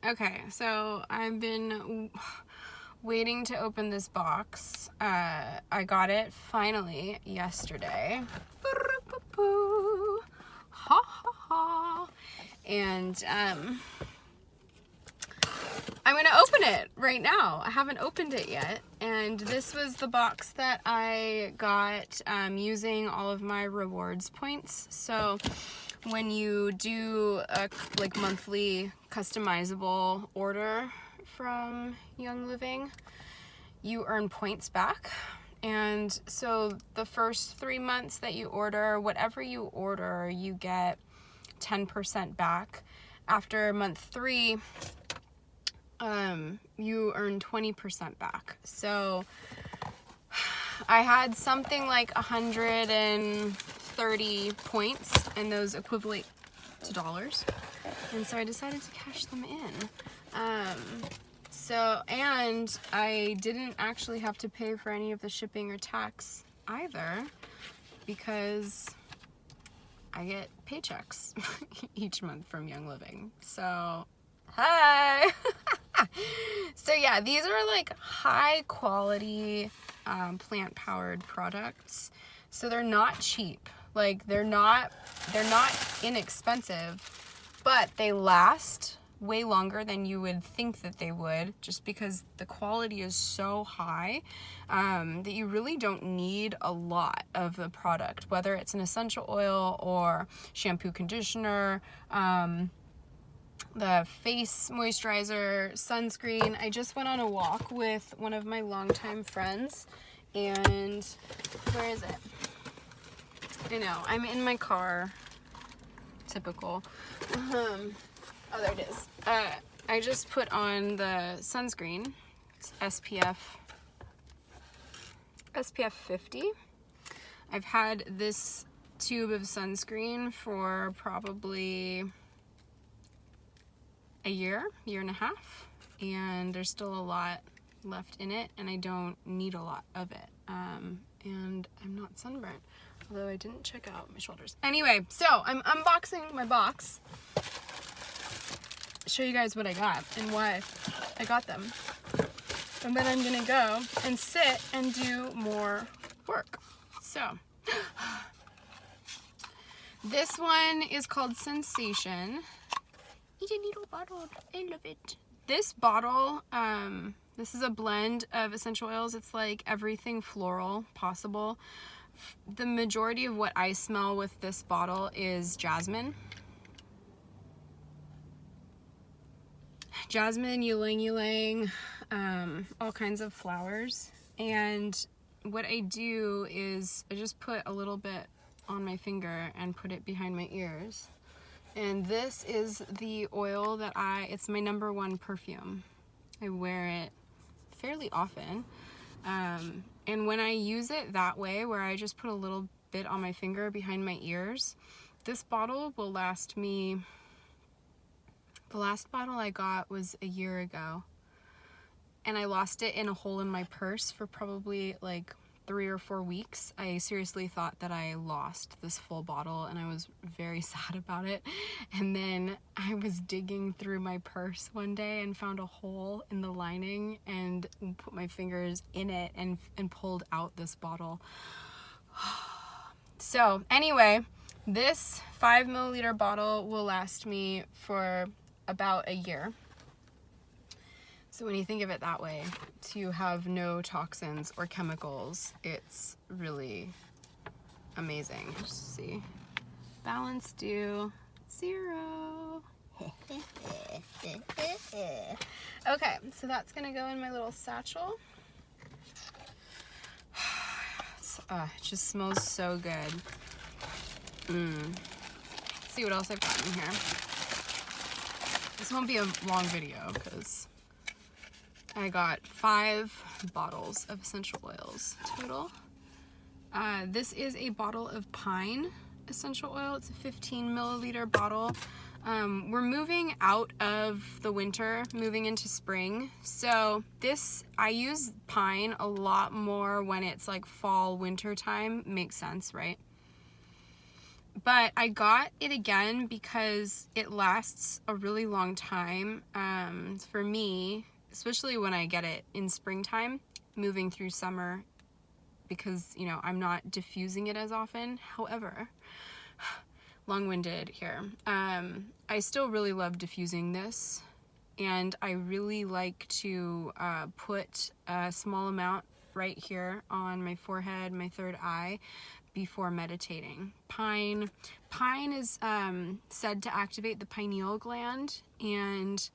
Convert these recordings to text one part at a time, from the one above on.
Okay, so I've been waiting to open this box. I got it finally yesterday. Ha ha ha. And I'm gonna open it right now. I haven't opened it yet. And this was the box that I got using all of my rewards points. So when you do a like monthly customizable order from Young Living, you earn points back. And so the first 3 months that you order, whatever you order, you get 10% back. After month 3, you earn 20% back. So I had something like 130 points, and those equivalent to dollars. And so I decided to cash them in. And I didn't actually have to pay for any of the shipping or tax either, because I get paychecks each month from Young Living. So, hi! So yeah, these are like high quality plant powered products. So they're not cheap. Like they're not inexpensive, but they last way longer than you would think that they would, just because the quality is so high that you really don't need a lot of the product, whether it's an essential oil or shampoo, conditioner, the face moisturizer, sunscreen. I just went on a walk with one of my longtime friends, and where is it? I know, I'm in my car. Typical. Oh, there it is. I just put on the sunscreen. It's SPF 50. I've had this tube of sunscreen for probably a year and a half, and there's still a lot left in it, and I don't need a lot of it. And I'm not sunburnt, although I didn't check out my shoulders. Anyway, so I'm unboxing my box. Show you guys what I got and why I got them. And then I'm gonna go and sit and do more work. So, this one is called Sensation. It's a little bottle. I love it. This bottle, this is a blend of essential oils. It's like everything floral possible. The majority of what I smell with this bottle is jasmine. Jasmine, ylang ylang, all kinds of flowers. And what I do is I just put a little bit on my finger and put it behind my ears. And this is the oil that it's my #1 perfume. I wear it fairly often. And when I use it that way, where I just put a little bit on my finger behind my ears, this bottle will last me. The last bottle I got was a year ago, and I lost it in a hole in my purse for probably like 3 or 4 weeks. I seriously thought that I lost this full bottle, and I was very sad about it. And then I was digging through my purse one day and found a hole in the lining and put my fingers in it and pulled out this bottle. So anyway, this 5 milliliter bottle will last me for about a year. So when you think of it that way, to have no toxins or chemicals, it's really amazing. Just see. Balance due 0. Okay, so that's gonna go in my little satchel. It just smells so good. Let's see what else I've got in here. This won't be a long video because I got 5 bottles of essential oils total. This is a bottle of pine essential oil. It's a 15 milliliter bottle. We're moving out of the winter, moving into spring. So I use pine a lot more when it's like fall, winter time. Makes sense, right? But I got it again because it lasts a really long time. For me, especially when I get it in springtime, moving through summer, because, you know, I'm not diffusing it as often. However, long-winded here. I still really love diffusing this, and I really like to put a small amount right here on my forehead, my third eye, before meditating. Pine is said to activate the pineal gland, and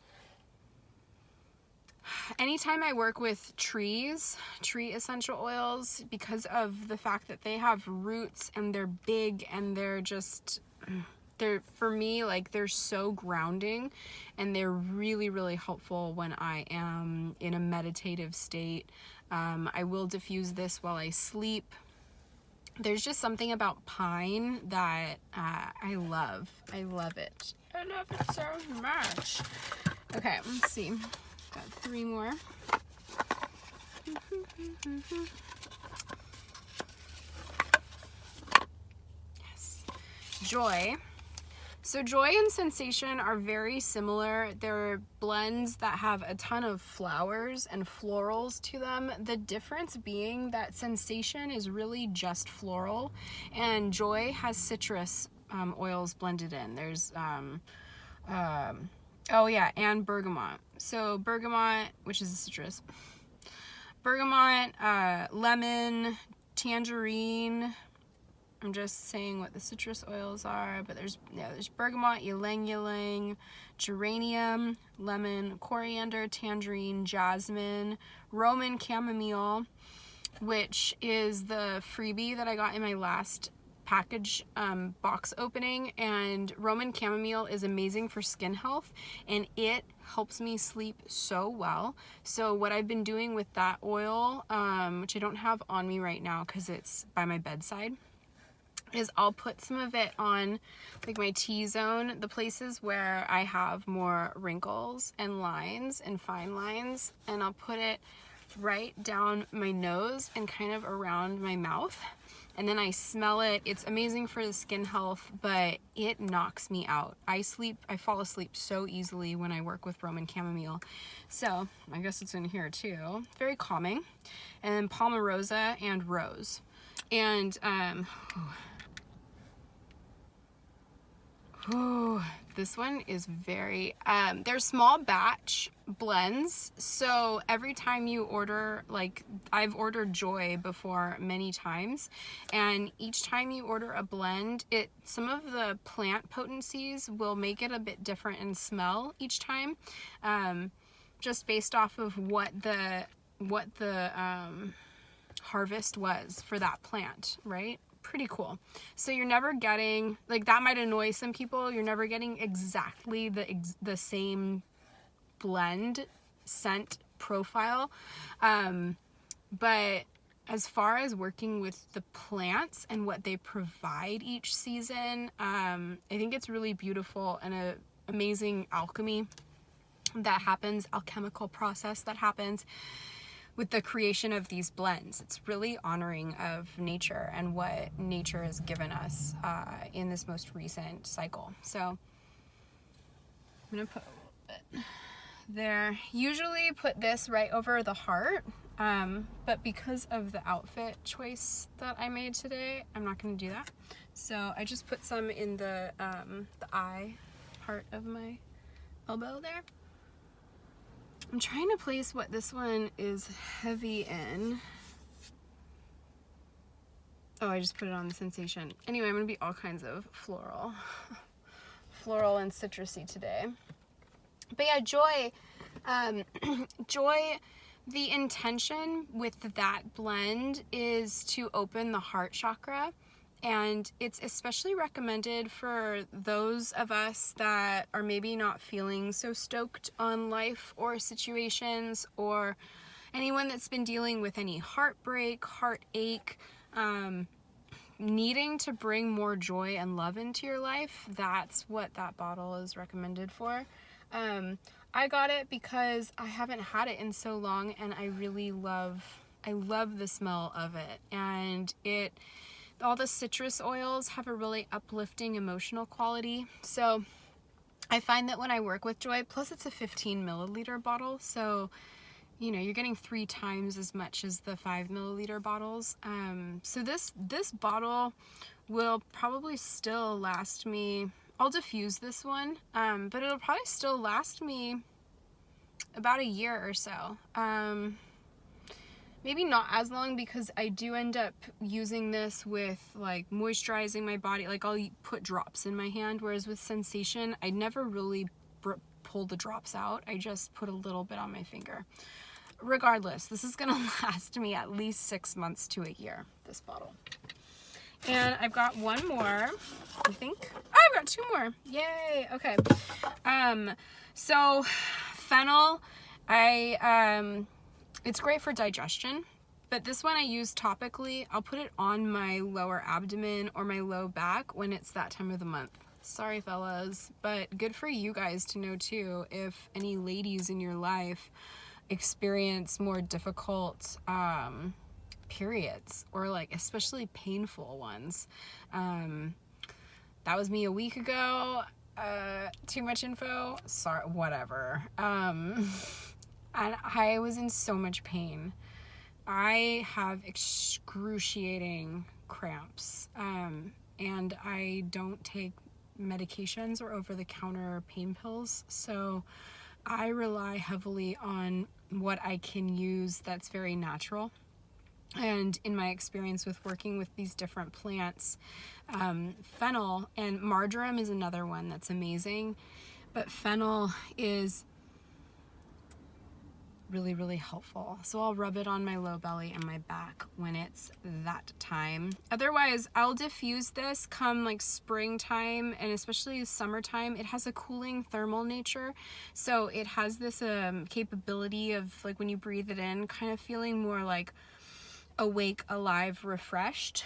anytime I work with tree essential oils, because of the fact that they have roots and they're big and they're for me, like, they're so grounding, and they're really, really helpful when I am in a meditative state. I will diffuse this while I sleep. There's just something about pine that I love. I love it. I love it so much. Okay, let's see. Got 3 more. Yes. Joy. So joy and sensation are very similar. They're blends that have a ton of flowers and florals to them. The difference being that sensation is really just floral, and joy has citrus oils blended in. There's oh yeah, and bergamot. So bergamot, which is a citrus, bergamot, lemon, tangerine. I'm just saying what the citrus oils are, but there's bergamot, ylang ylang, geranium, lemon, coriander, tangerine, jasmine, Roman chamomile, which is the freebie that I got in my last package box opening. And Roman chamomile is amazing for skin health, and it helps me sleep so well. So what I've been doing with that oil, which I don't have on me right now because it's by my bedside, is I'll put some of it on like my T-zone, the places where I have more wrinkles and lines and fine lines, and I'll put it right down my nose and kind of around my mouth, and then I smell it. It's amazing for the skin health, but it knocks me out. I fall asleep so easily when I work with Roman chamomile. So I guess it's in here too. Very calming. And then palmarosa and rose. And this one is very, they're small batch blends. So every time you order, like I've ordered Joy before many times, and each time you order a blend, some of the plant potencies will make it a bit different in smell each time, just based off of what the harvest was for that plant, right? Pretty cool. So you're never getting, like, that might annoy some people, you're never getting exactly the same blend scent profile, but as far as working with the plants and what they provide each season, I think it's really beautiful, and a amazing alchemy that happens, alchemical process that happens with the creation of these blends. It's really honoring of nature and what nature has given us in this most recent cycle. So I'm gonna put a little bit there. Usually put this right over the heart, but because of the outfit choice that I made today, I'm not gonna do that. So I just put some in the eye part of my elbow there. I'm trying to place what this one is heavy in. Oh, I just put it on the sensation. Anyway, I'm gonna be all kinds of floral and citrusy today. But yeah, joy, joy, the intention with that blend is to open the heart chakra. And it's especially recommended for those of us that are maybe not feeling so stoked on life or situations, or anyone that's been dealing with any heartbreak, heartache, needing to bring more joy and love into your life. That's what that bottle is recommended for. I got it because I haven't had it in so long, and I love the smell of it, and all the citrus oils have a really uplifting emotional quality. So I find that when I work with Joy, plus it's a 15 milliliter bottle, so you know, you're getting 3 times as much as the 5 milliliter bottles. So this bottle will probably still last me, I'll diffuse this one, but it'll probably still last me about a year or so. Maybe not as long, because I do end up using this with like moisturizing my body. Like I'll put drops in my hand, whereas with Sensation, I never really pull the drops out. I just put a little bit on my finger. Regardless, this is gonna last me at least 6 months to a year, this bottle. And I've got one more, I think. Oh, I've got 2 more. Yay, okay. So fennel, it's great for digestion, but this one I use topically. I'll put it on my lower abdomen or my low back when it's that time of the month. Sorry, fellas, but good for you guys to know too, if any ladies in your life experience more difficult periods, or like especially painful ones. That was me a week ago. Too much info? Sorry, whatever. And I was in so much pain. I have excruciating cramps, and I don't take medications or over-the-counter pain pills, so I rely heavily on what I can use that's very natural. And in my experience with working with these different plants, fennel and marjoram is another one that's amazing, but fennel is really, really helpful. So I'll rub it on my low belly and my back when it's that time. Otherwise, I'll diffuse this come like springtime, and especially summertime. It has a cooling thermal nature. So it has this capability of, like, when you breathe it in, kind of feeling more like awake, alive, refreshed.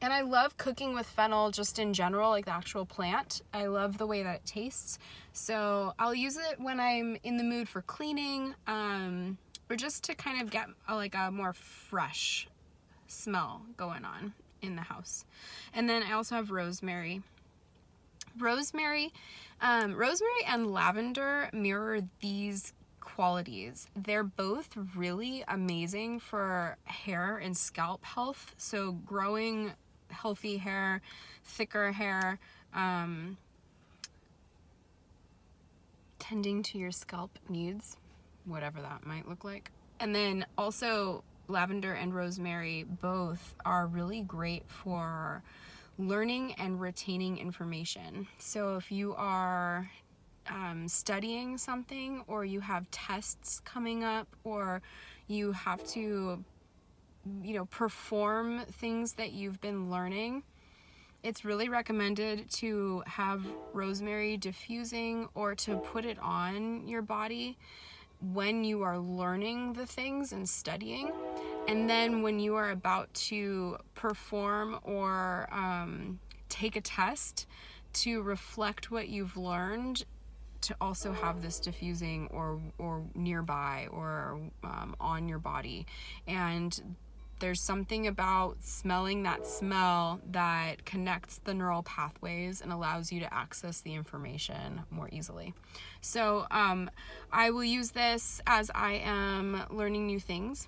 And I love cooking with fennel just in general, like the actual plant. I love the way that it tastes. So I'll use it when I'm in the mood for cleaning, or just to kind of get a more fresh smell going on in the house. And then I also have rosemary. Rosemary and lavender mirror these qualities. They're both really amazing for hair and scalp health. So growing healthy hair, thicker hair, tending to your scalp needs, whatever that might look like. And then also lavender and rosemary both are really great for learning and retaining information. So if you are studying something, or you have tests coming up, or you have to, perform things that you've been learning, it's really recommended to have rosemary diffusing, or to put it on your body when you are learning the things and studying. And then when you are about to perform or take a test, to reflect what you've learned, to also have this diffusing or nearby or on your body. And there's something about smelling that smell that connects the neural pathways and allows you to access the information more easily. So I will use this as I am learning new things,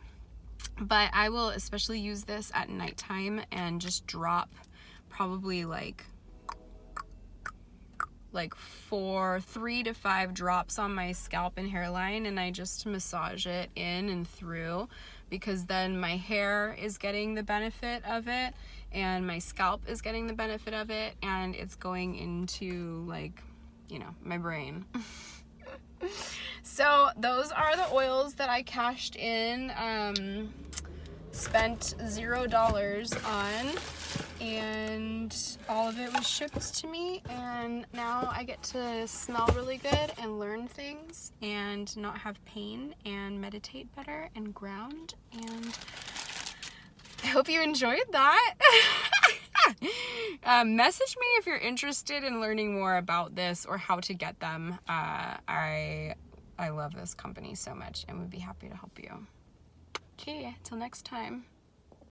but I will especially use this at nighttime and just drop probably like 3 to 5 drops on my scalp and hairline, and I just massage it in and through, because then my hair is getting the benefit of it and my scalp is getting the benefit of it, and it's going into my brain. So those are the oils that I cashed in, spent $0 on, and all of it was shipped to me, and now I get to smell really good and learn things and not have pain and meditate better and ground. And I hope you enjoyed that. Message me if you're interested in learning more about this or how to get them. I love this company so much and would be happy to help you. Okay, till next time.